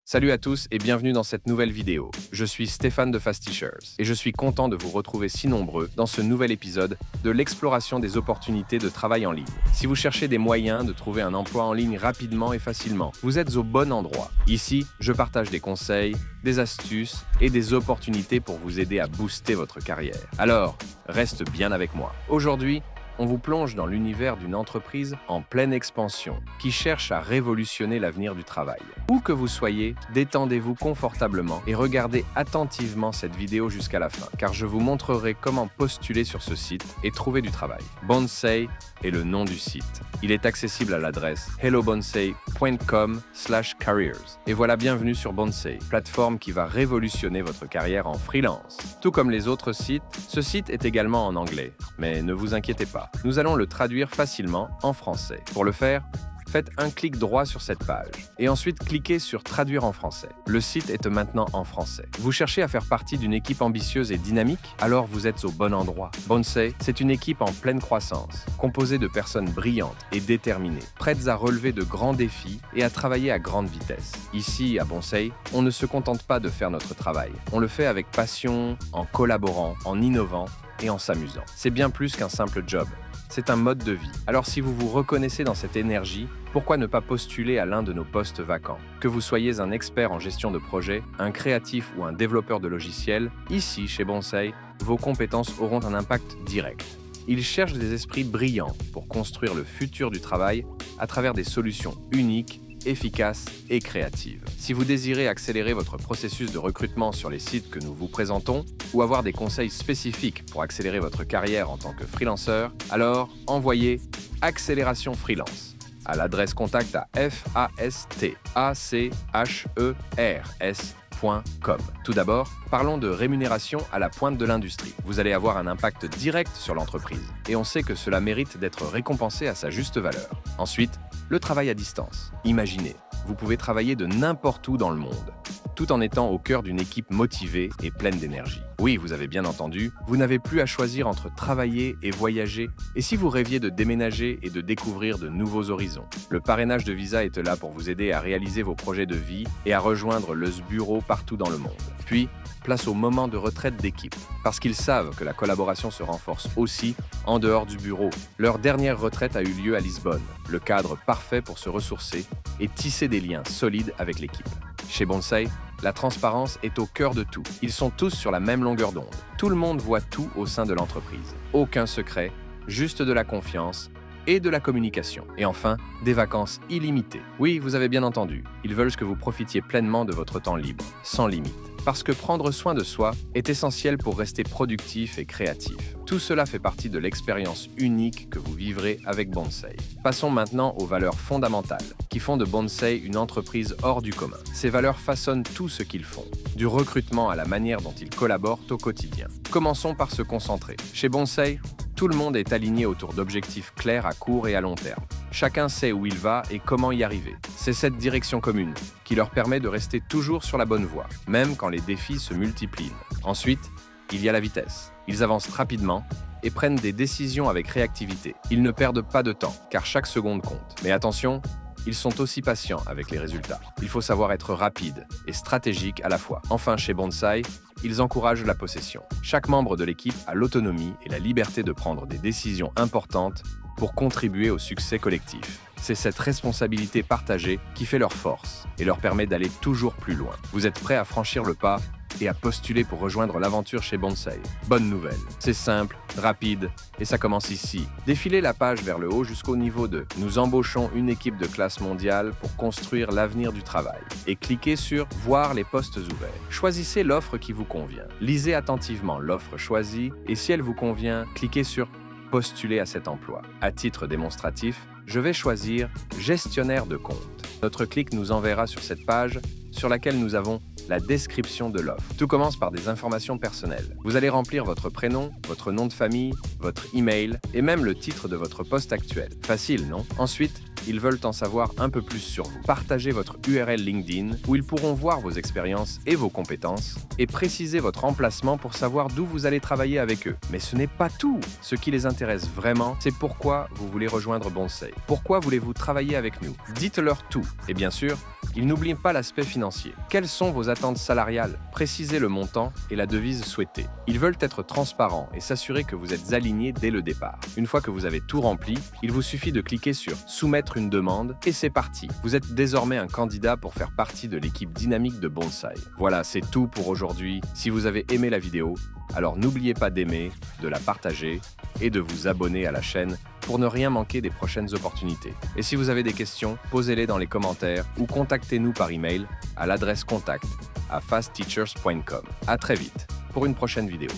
Salut à tous et bienvenue dans cette nouvelle vidéo. Je suis Stéphane de Fast Teachers et je suis content de vous retrouver si nombreux dans ce nouvel épisode de l'exploration des opportunités de travail en ligne. Si vous cherchez des moyens de trouver un emploi en ligne rapidement et facilement, vous êtes au bon endroit. Ici, je partage des conseils, des astuces et des opportunités pour vous aider à booster votre carrière. Alors, reste bien avec moi. Aujourd'hui, on vous plonge dans l'univers d'une entreprise en pleine expansion qui cherche à révolutionner l'avenir du travail. Où que vous soyez, détendez-vous confortablement et regardez attentivement cette vidéo jusqu'à la fin, car je vous montrerai comment postuler sur ce site et trouver du travail. Bonsai est le nom du site. Il est accessible à l'adresse hellobonsai.com/careers. Et voilà, bienvenue sur Bonsai, plateforme qui va révolutionner votre carrière en freelance. Tout comme les autres sites, ce site est également en anglais, mais ne vous inquiétez pas. Nous allons le traduire facilement en français. Pour le faire, faites un clic droit sur cette page et ensuite cliquez sur Traduire en français. Le site est maintenant en français. Vous cherchez à faire partie d'une équipe ambitieuse et dynamique? Alors vous êtes au bon endroit. Bonsai, c'est une équipe en pleine croissance, composée de personnes brillantes et déterminées, prêtes à relever de grands défis et à travailler à grande vitesse. Ici, à Bonsai, on ne se contente pas de faire notre travail. On le fait avec passion, en collaborant, en innovant et en s'amusant. C'est bien plus qu'un simple job. C'est un mode de vie. Alors si vous vous reconnaissez dans cette énergie, pourquoi ne pas postuler à l'un de nos postes vacants? Que vous soyez un expert en gestion de projet, un créatif ou un développeur de logiciels, ici, chez Bonsai, vos compétences auront un impact direct. Ils cherchent des esprits brillants pour construire le futur du travail à travers des solutions uniques, efficaces et créatives. Si vous désirez accélérer votre processus de recrutement sur les sites que nous vous présentons ou avoir des conseils spécifiques pour accélérer votre carrière en tant que freelanceur, alors envoyez Accélération Freelance à l'adresse contact à fastechers.com. Tout d'abord, parlons de rémunération à la pointe de l'industrie. Vous allez avoir un impact direct sur l'entreprise et on sait que cela mérite d'être récompensé à sa juste valeur. Ensuite, le travail à distance. Imaginez, vous pouvez travailler de n'importe où dans le monde, tout en étant au cœur d'une équipe motivée et pleine d'énergie. Oui, vous avez bien entendu, vous n'avez plus à choisir entre travailler et voyager. Et si vous rêviez de déménager et de découvrir de nouveaux horizons, le parrainage de visa est là pour vous aider à réaliser vos projets de vie et à rejoindre le bureau partout dans le monde. Puis, place au moment de retraite d'équipe, parce qu'ils savent que la collaboration se renforce aussi en dehors du bureau. Leur dernière retraite a eu lieu à Lisbonne, le cadre parfait pour se ressourcer et tisser des liens solides avec l'équipe. Chez Bonsai, la transparence est au cœur de tout. Ils sont tous sur la même longueur d'onde. Tout le monde voit tout au sein de l'entreprise. Aucun secret, juste de la confiance et de la communication. Et enfin, des vacances illimitées. Oui, vous avez bien entendu, ils veulent que vous profitiez pleinement de votre temps libre, sans limite. Parce que prendre soin de soi est essentiel pour rester productif et créatif. Tout cela fait partie de l'expérience unique que vous vivrez avec Bonsai. Passons maintenant aux valeurs fondamentales qui font de Bonsai une entreprise hors du commun. Ces valeurs façonnent tout ce qu'ils font, du recrutement à la manière dont ils collaborent au quotidien. Commençons par se concentrer. Chez Bonsai, tout le monde est aligné autour d'objectifs clairs à court et à long terme. Chacun sait où il va et comment y arriver. C'est cette direction commune qui leur permet de rester toujours sur la bonne voie, même quand les défis se multiplient. Ensuite, il y a la vitesse. Ils avancent rapidement et prennent des décisions avec réactivité. Ils ne perdent pas de temps, car chaque seconde compte. Mais attention, ils sont aussi patients avec les résultats. Il faut savoir être rapide et stratégique à la fois. Enfin, chez Bonsai, ils encouragent la possession. Chaque membre de l'équipe a l'autonomie et la liberté de prendre des décisions importantes pour contribuer au succès collectif. C'est cette responsabilité partagée qui fait leur force et leur permet d'aller toujours plus loin. Vous êtes prêts à franchir le pas et à postuler pour rejoindre l'aventure chez Bonsai? Bonne nouvelle, c'est simple, rapide et ça commence ici. Défilez la page vers le haut jusqu'au niveau 2. Nous embauchons une équipe de classe mondiale pour construire l'avenir du travail. Et cliquez sur Voir les postes ouverts. Choisissez l'offre qui vous convient. Lisez attentivement l'offre choisie et si elle vous convient, cliquez sur Postuler à cet emploi. À titre démonstratif, je vais choisir Gestionnaire de compte. Notre clic nous enverra sur cette page sur laquelle nous avons la description de l'offre. Tout commence par des informations personnelles. Vous allez remplir votre prénom, votre nom de famille, votre email et même le titre de votre poste actuel. Facile, non? Ensuite, ils veulent en savoir un peu plus sur vous. Partagez votre URL LinkedIn où ils pourront voir vos expériences et vos compétences et préciser votre emplacement pour savoir d'où vous allez travailler avec eux. Mais ce n'est pas tout. Ce qui les intéresse vraiment, c'est pourquoi vous voulez rejoindre Bonsai. Pourquoi voulez-vous travailler avec nous? Dites-leur tout. Et bien sûr, Ils n'oublient pas l'aspect financier. Quelles sont vos attentes salariales? Précisez le montant et la devise souhaitée. Ils veulent être transparents et s'assurer que vous êtes aligné dès le départ. Une fois que vous avez tout rempli, il vous suffit de cliquer sur « Soumettre une demande » et c'est parti. Vous êtes désormais un candidat pour faire partie de l'équipe dynamique de Bonsai. Voilà, c'est tout pour aujourd'hui. Si vous avez aimé la vidéo, alors n'oubliez pas d'aimer, de la partager et de vous abonner à la chaîne pour ne rien manquer des prochaines opportunités. Et si vous avez des questions, posez-les dans les commentaires ou contactez-nous par email à l'adresse contact@fastteachers.com. À très vite pour une prochaine vidéo.